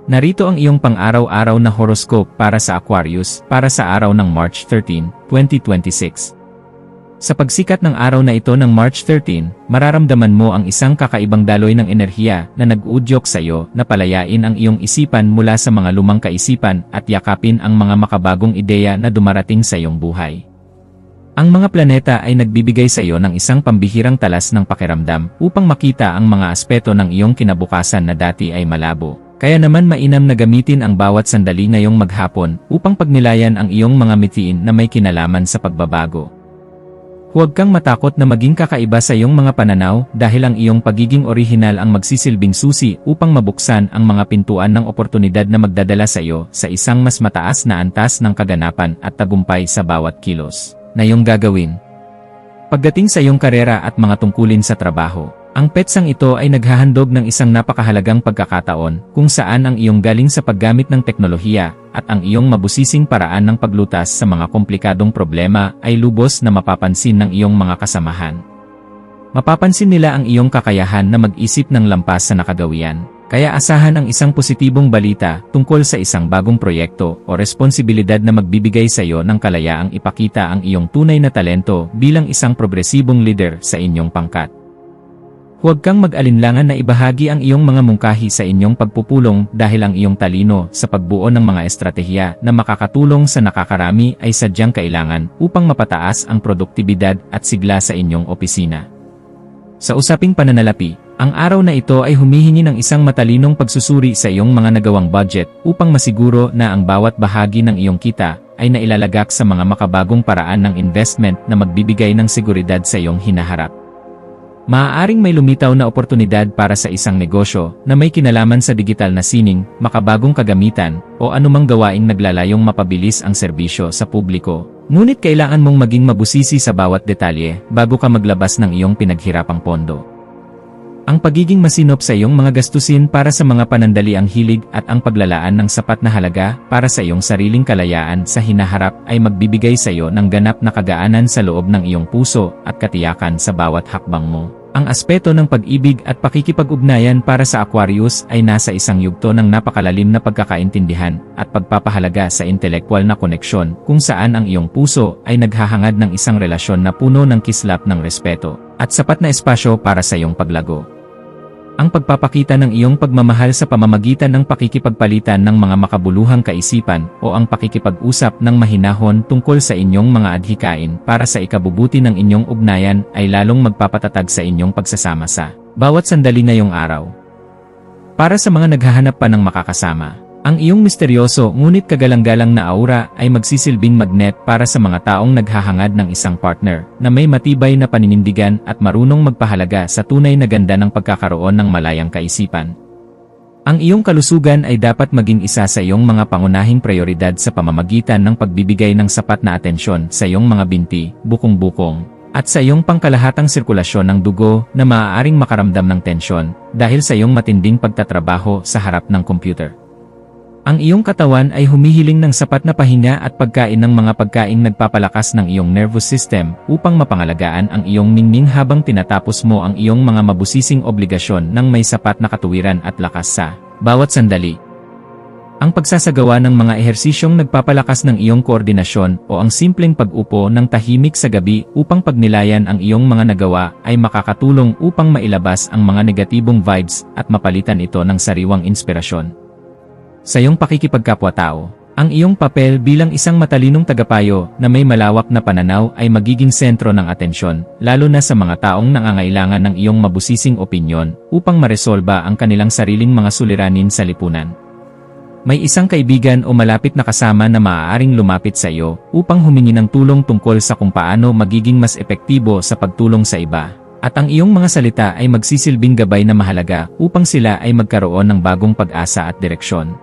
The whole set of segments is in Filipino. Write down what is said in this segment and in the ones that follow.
Narito ang iyong pang-araw-araw na horoscope para sa Aquarius para sa araw ng March 13, 2026. Sa pagsikat ng araw na ito ng March 13, mararamdaman mo ang isang kakaibang daloy ng enerhiya na nag-uudyok sa iyo na palayain ang iyong isipan mula sa mga lumang kaisipan at yakapin ang mga makabagong ideya na dumarating sa iyong buhay. Ang mga planeta ay nagbibigay sa iyo ng isang pambihirang talas ng pakiramdam upang makita ang mga aspeto ng iyong kinabukasan na dati ay malabo. Kaya naman mainam na gamitin ang bawat sandali ngayong maghapon upang pagnilayan ang iyong mga mitiin na may kinalaman sa pagbabago. Huwag kang matakot na maging kakaiba sa iyong mga pananaw dahil ang iyong pagiging orihinal ang magsisilbing susi upang mabuksan ang mga pintuan ng oportunidad na magdadala sa iyo sa isang mas mataas na antas ng kaganapan at tagumpay sa bawat kilos na iyong gagawin. Pagdating sa iyong karera at mga tungkulin sa trabaho, ang petsang ito ay naghahandog ng isang napakahalagang pagkakataon kung saan ang iyong galing sa paggamit ng teknolohiya at ang iyong mabusising paraan ng paglutas sa mga komplikadong problema ay lubos na mapapansin ng iyong mga kasamahan. Mapapansin nila ang iyong kakayahan na mag-isip ng lampas sa nakagawian, kaya asahan ang isang positibong balita tungkol sa isang bagong proyekto o responsibilidad na magbibigay sa iyo ng kalayaang ipakita ang iyong tunay na talento bilang isang progresibong leader sa inyong pangkat. Huwag kang mag-alinlangan na ibahagi ang iyong mga mungkahi sa inyong pagpupulong dahil ang iyong talino sa pagbuo ng mga estratehiya na makakatulong sa nakakarami ay sadyang kailangan upang mapataas ang produktibidad at sigla sa inyong opisina. Sa usaping pananalapi, ang araw na ito ay humihingi ng isang matalinong pagsusuri sa iyong mga nagawang budget upang masiguro na ang bawat bahagi ng iyong kita ay nailalagak sa mga makabagong paraan ng investment na magbibigay ng seguridad sa iyong hinaharap. Maaaring may lumitaw na oportunidad para sa isang negosyo na may kinalaman sa digital na sining, makabagong kagamitan, o anumang gawaing naglalayong mapabilis ang serbisyo sa publiko. Ngunit kailangan mong maging mabusisi sa bawat detalye bago ka maglabas ng iyong pinaghirapang pondo. Ang pagiging masinop sa iyong mga gastusin para sa mga panandaliang hilig at ang paglalaan ng sapat na halaga para sa iyong sariling kalayaan sa hinaharap ay magbibigay sa iyo ng ganap na kagaanan sa loob ng iyong puso at katiyakan sa bawat hakbang mo. Ang aspeto ng pag-ibig at pakikipag-ugnayan para sa Aquarius ay nasa isang yugto ng napakalalim na pagkakaintindihan at pagpapahalaga sa intelekwal na koneksyon kung saan ang iyong puso ay naghahangad ng isang relasyon na puno ng kislap ng respeto at sapat na espasyo para sa iyong paglago. Ang pagpapakita ng iyong pagmamahal sa pamamagitan ng pakikipagpalitan ng mga makabuluhang kaisipan o ang pakikipag-usap ng mahinahon tungkol sa inyong mga adhikain para sa ikabubuti ng inyong ugnayan ay lalong magpapatatag sa inyong pagsasama sa bawat sandali ngayong araw. Para sa mga naghahanap pa ng makakasama, ang iyong misteryoso ngunit kagalang-galang na aura ay magsisilbing magnet para sa mga taong naghahangad ng isang partner na may matibay na paninindigan at marunong magpahalaga sa tunay na ganda ng pagkakaroon ng malayang kaisipan. Ang iyong kalusugan ay dapat maging isa sa iyong mga pangunahing prioridad sa pamamagitan ng pagbibigay ng sapat na atensyon sa iyong mga binti, bukong-bukong, at sa iyong pangkalahatang sirkulasyon ng dugo na maaaring makaramdam ng tensyon dahil sa iyong matinding pagtatrabaho sa harap ng computer. Ang iyong katawan ay humihiling ng sapat na pahinga at pagkain ng mga pagkaing nagpapalakas ng iyong nervous system upang mapangalagaan ang iyong ningning habang tinatapos mo ang iyong mga mabusising obligasyon ng may sapat na katuwiran at lakas sa bawat sandali. Ang pagsasagawa ng mga ehersisyong nagpapalakas ng iyong koordinasyon o ang simpleng pag-upo ng tahimik sa gabi upang pagnilayan ang iyong mga nagawa ay makakatulong upang mailabas ang mga negatibong vibes at mapalitan ito ng sariwang inspirasyon. Sa iyong pakikipagkapwa-tao, ang iyong papel bilang isang matalinong tagapayo na may malawak na pananaw ay magiging sentro ng atensyon, lalo na sa mga taong nangangailangan ng iyong mabusising opinyon upang maresolba ang kanilang sariling mga suliranin sa lipunan. May isang kaibigan o malapit na kasama na maaaring lumapit sa iyo upang humingi ng tulong tungkol sa kung paano magiging mas epektibo sa pagtulong sa iba. At ang iyong mga salita ay magsisilbing gabay na mahalaga upang sila ay magkaroon ng bagong pag-asa at direksyon.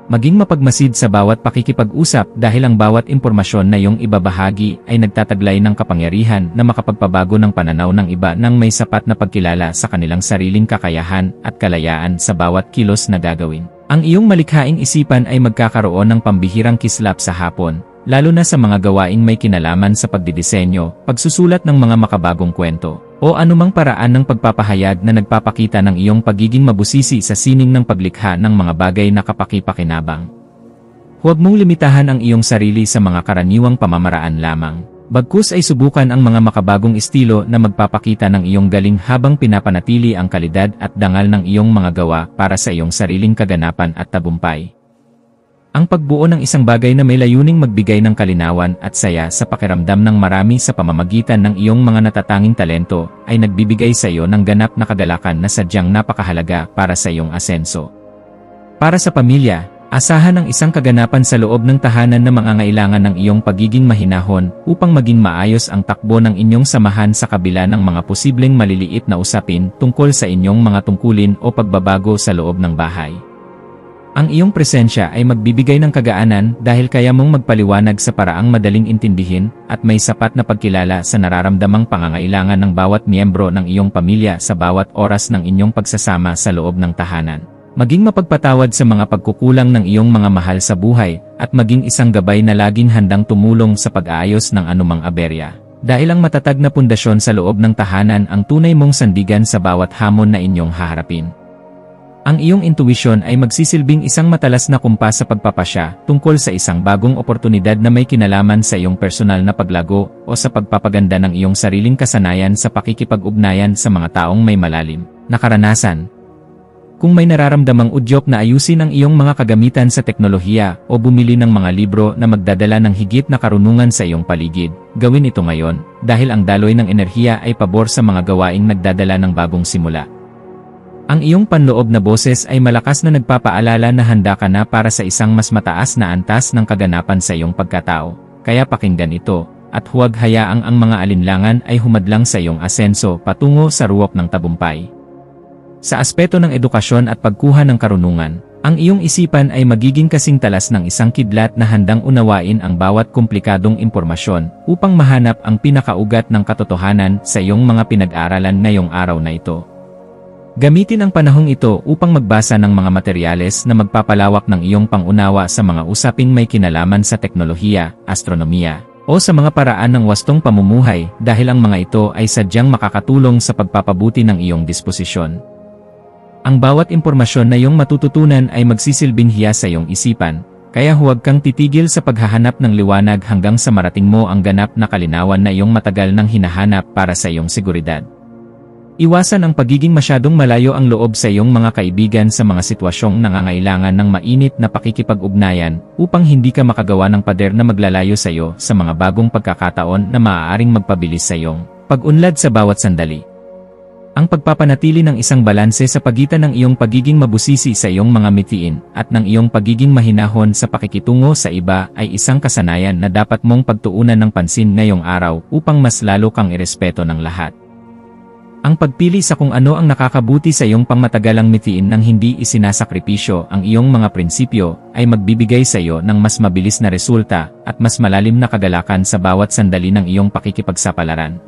Maging mapagmasid sa bawat pakikipag-usap dahil ang bawat impormasyon na iyong ibabahagi ay nagtataglay ng kapangyarihan na makapagpabago ng pananaw ng iba nang may sapat na pagkilala sa kanilang sariling kakayahan at kalayaan sa bawat kilos na gagawin. Ang iyong malikhaing isipan ay magkakaroon ng pambihirang kislap sa hapon, lalo na sa mga gawaing may kinalaman sa pagdidisenyo, pagsusulat ng mga makabagong kwento, o anumang paraan ng pagpapahayag na nagpapakita ng iyong pagiging mabusisi sa sining ng paglikha ng mga bagay na kapaki-pakinabang. Huwag mong limitahan ang iyong sarili sa mga karaniwang pamamaraan lamang. Bagkus ay subukan ang mga makabagong estilo na magpapakita ng iyong galing habang pinapanatili ang kalidad at dangal ng iyong mga gawa para sa iyong sariling kaganapan at tagumpay. Ang pagbuo ng isang bagay na may layuning magbigay ng kalinawan at saya sa pakiramdam ng marami sa pamamagitan ng iyong mga natatanging talento ay nagbibigay sa iyo ng ganap na kagalakan na sadyang napakahalaga para sa iyong asenso. Para sa pamilya, asahan ang isang kaganapan sa loob ng tahanan na mangangailangan ng iyong pagiging mahinahon upang maging maayos ang takbo ng inyong samahan sa kabila ng mga posibleng maliliit na usapin tungkol sa inyong mga tungkulin o pagbabago sa loob ng bahay. Ang iyong presensya ay magbibigay ng kagaanan dahil kaya mong magpaliwanag sa paraang madaling intindihin at may sapat na pagkilala sa nararamdamang pangangailangan ng bawat miyembro ng iyong pamilya sa bawat oras ng inyong pagsasama sa loob ng tahanan. Maging mapagpatawad sa mga pagkukulang ng iyong mga mahal sa buhay, at maging isang gabay na laging handang tumulong sa pag-aayos ng anumang aberya. Dahil ang matatag na pundasyon sa loob ng tahanan ang tunay mong sandigan sa bawat hamon na inyong haharapin. Ang iyong intuwisyon ay magsisilbing isang matalas na kumpas sa pagpapasya tungkol sa isang bagong oportunidad na may kinalaman sa iyong personal na paglago o sa pagpapaganda ng iyong sariling kasanayan sa pakikipag-ugnayan sa mga taong may malalim na karanasan. Kung may nararamdamang udyok na ayusin ang iyong mga kagamitan sa teknolohiya o bumili ng mga libro na magdadala ng higit na karunungan sa iyong paligid, gawin ito ngayon, dahil ang daloy ng enerhiya ay pabor sa mga gawaing nagdadala ng bagong simula. Ang iyong panloob na boses ay malakas na nagpapaalala na handa ka na para sa isang mas mataas na antas ng kaganapan sa iyong pagkatao, kaya pakinggan ito, at huwag hayaang ang mga alinlangan ay humadlang sa iyong asenso patungo sa ruwak ng tagumpay. Sa aspeto ng edukasyon at pagkuha ng karunungan, ang iyong isipan ay magiging kasing talas ng isang kidlat na handang unawain ang bawat komplikadong impormasyon upang mahanap ang pinakaugat ng katotohanan sa iyong mga pinag-aralan ngayong araw na ito. Gamitin ang panahong ito upang magbasa ng mga materyales na magpapalawak ng iyong pangunawa sa mga usaping may kinalaman sa teknolohiya, astronomiya, o sa mga paraan ng wastong pamumuhay dahil ang mga ito ay sadyang makakatulong sa pagpapabuti ng iyong disposisyon. Ang bawat impormasyon na iyong matututunan ay magsisilbing hiyas sa iyong isipan, kaya huwag kang titigil sa paghahanap ng liwanag hanggang sa marating mo ang ganap na kalinawan na iyong matagal nang hinahanap para sa iyong seguridad. Iwasan ang pagiging masyadong malayo ang loob sa iyong mga kaibigan sa mga sitwasyong nangangailangan ng mainit na pakikipag-ugnayan upang hindi ka makagawa ng pader na maglalayo sa iyo sa mga bagong pagkakataon na maaaring magpabilis sa iyong pag-unlad sa bawat sandali. Ang pagpapanatili ng isang balanse sa pagitan ng iyong pagiging mabusisi sa iyong mga mitiin at ng iyong pagiging mahinahon sa pakikitungo sa iba ay isang kasanayan na dapat mong pagtuunan ng pansin ngayong araw upang mas lalo kang irespeto ng lahat. Ang pagpili sa kung ano ang nakakabuti sa iyong pangmatagalang mitiin nang hindi isinasakripisyo ang iyong mga prinsipyo ay magbibigay sa iyo ng mas mabilis na resulta at mas malalim na kagalakan sa bawat sandali ng iyong pakikipagsapalaran.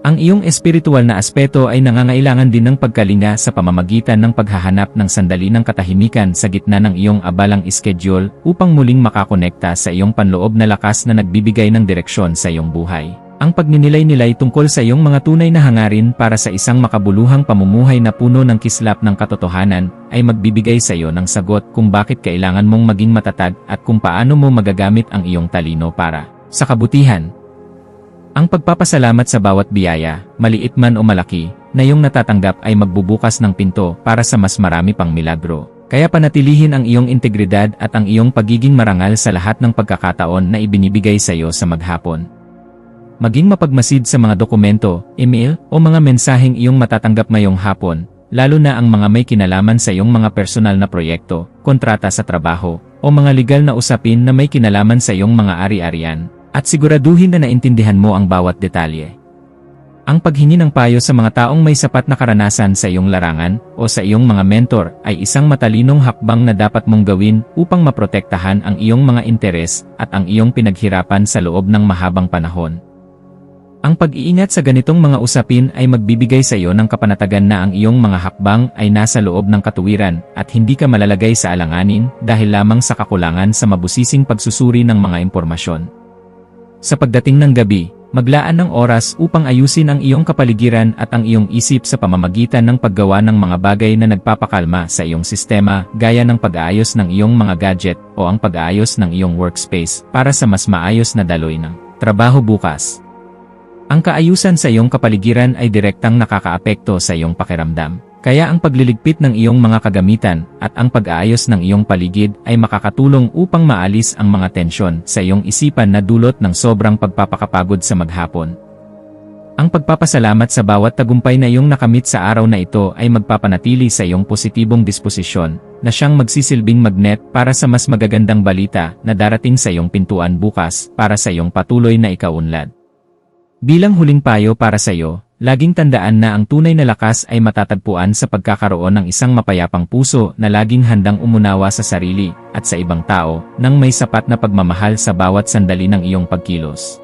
Ang iyong espiritual na aspeto ay nangangailangan din ng pagkalinga sa pamamagitan ng paghahanap ng sandali ng katahimikan sa gitna ng iyong abalang schedule upang muling makakonekta sa iyong panloob na lakas na nagbibigay ng direksyon sa iyong buhay. Ang pagninilay-nilay tungkol sa iyong mga tunay na hangarin para sa isang makabuluhang pamumuhay na puno ng kislap ng katotohanan ay magbibigay sa iyo ng sagot kung bakit kailangan mong maging matatag at kung paano mo magagamit ang iyong talino para sa kabutihan. Ang pagpapasalamat sa bawat biyaya, maliit man o malaki, na iyong natatanggap ay magbubukas ng pinto para sa mas marami pang milagro. Kaya panatilihin ang iyong integridad at ang iyong pagiging marangal sa lahat ng pagkakataon na ibinibigay sa iyo sa maghapon. Maging mapagmasid sa mga dokumento, email, o mga mensaheng iyong matatanggap ngayong hapon, lalo na ang mga may kinalaman sa iyong mga personal na proyekto, kontrata sa trabaho, o mga legal na usapin na may kinalaman sa iyong mga ari-arian. At siguraduhin na naintindihan mo ang bawat detalye. Ang paghingi ng payo sa mga taong may sapat na karanasan sa iyong larangan o sa iyong mga mentor ay isang matalinong hakbang na dapat mong gawin upang maprotektahan ang iyong mga interes at ang iyong pinaghirapan sa loob ng mahabang panahon. Ang pag-iingat sa ganitong mga usapin ay magbibigay sa iyo ng kapanatagan na ang iyong mga hakbang ay nasa loob ng katuwiran at hindi ka malalagay sa alanganin dahil lamang sa kakulangan sa mabusising pagsusuri ng mga impormasyon. Sa pagdating ng gabi, maglaan ng oras upang ayusin ang iyong kapaligiran at ang iyong isip sa pamamagitan ng paggawa ng mga bagay na nagpapakalma sa iyong sistema gaya ng pag-aayos ng iyong mga gadget o ang pag-aayos ng iyong workspace para sa mas maayos na daloy ng trabaho bukas. Ang kaayusan sa iyong kapaligiran ay direktang nakakaapekto sa iyong pakiramdam. Kaya ang pagliligpit ng iyong mga kagamitan at ang pag-aayos ng iyong paligid ay makakatulong upang maalis ang mga tensyon sa iyong isipan na dulot ng sobrang pagpapakapagod sa maghapon. Ang pagpapasalamat sa bawat tagumpay na iyong nakamit sa araw na ito ay magpapanatili sa iyong positibong disposisyon na siyang magsisilbing magnet para sa mas magagandang balita na darating sa iyong pintuan bukas para sa iyong patuloy na ikaunlad. Bilang huling payo para sa iyo, laging tandaan na ang tunay na lakas ay matatagpuan sa pagkakaroon ng isang mapayapang puso na laging handang umunawa sa sarili at sa ibang tao nang may sapat na pagmamahal sa bawat sandali ng iyong pagkilos.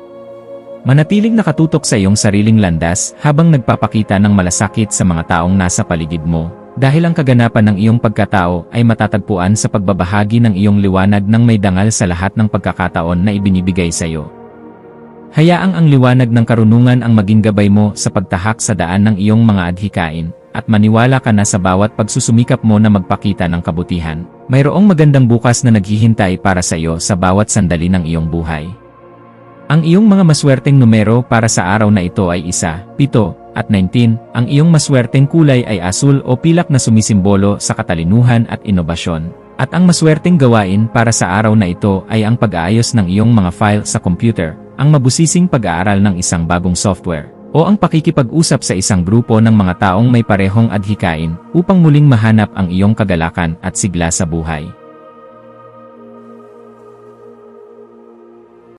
Manatiling nakatutok sa iyong sariling landas habang nagpapakita ng malasakit sa mga taong nasa paligid mo, dahil ang kaganapan ng iyong pagkatao ay matatagpuan sa pagbabahagi ng iyong liwanag ng may dangal sa lahat ng pagkakataon na ibinibigay sa iyo. Hayaang ang liwanag ng karunungan ang maging gabay mo sa pagtahak sa daan ng iyong mga adhikain, at maniwala ka na sa bawat pagsusumikap mo na magpakita ng kabutihan. Mayroong magandang bukas na naghihintay para sa iyo sa bawat sandali ng iyong buhay. Ang iyong mga maswerteng numero para sa araw na ito ay 1, 7, at 19. Ang iyong maswerteng kulay ay asul o pilak na sumisimbolo sa katalinuhan at inobasyon. At ang maswerteng gawain para sa araw na ito ay ang pag-aayos ng iyong mga file sa computer, ang mabusising pag-aaral ng isang bagong software, o ang pakikipag-usap sa isang grupo ng mga taong may parehong adhikain upang muling mahanap ang iyong kagalakan at sigla sa buhay.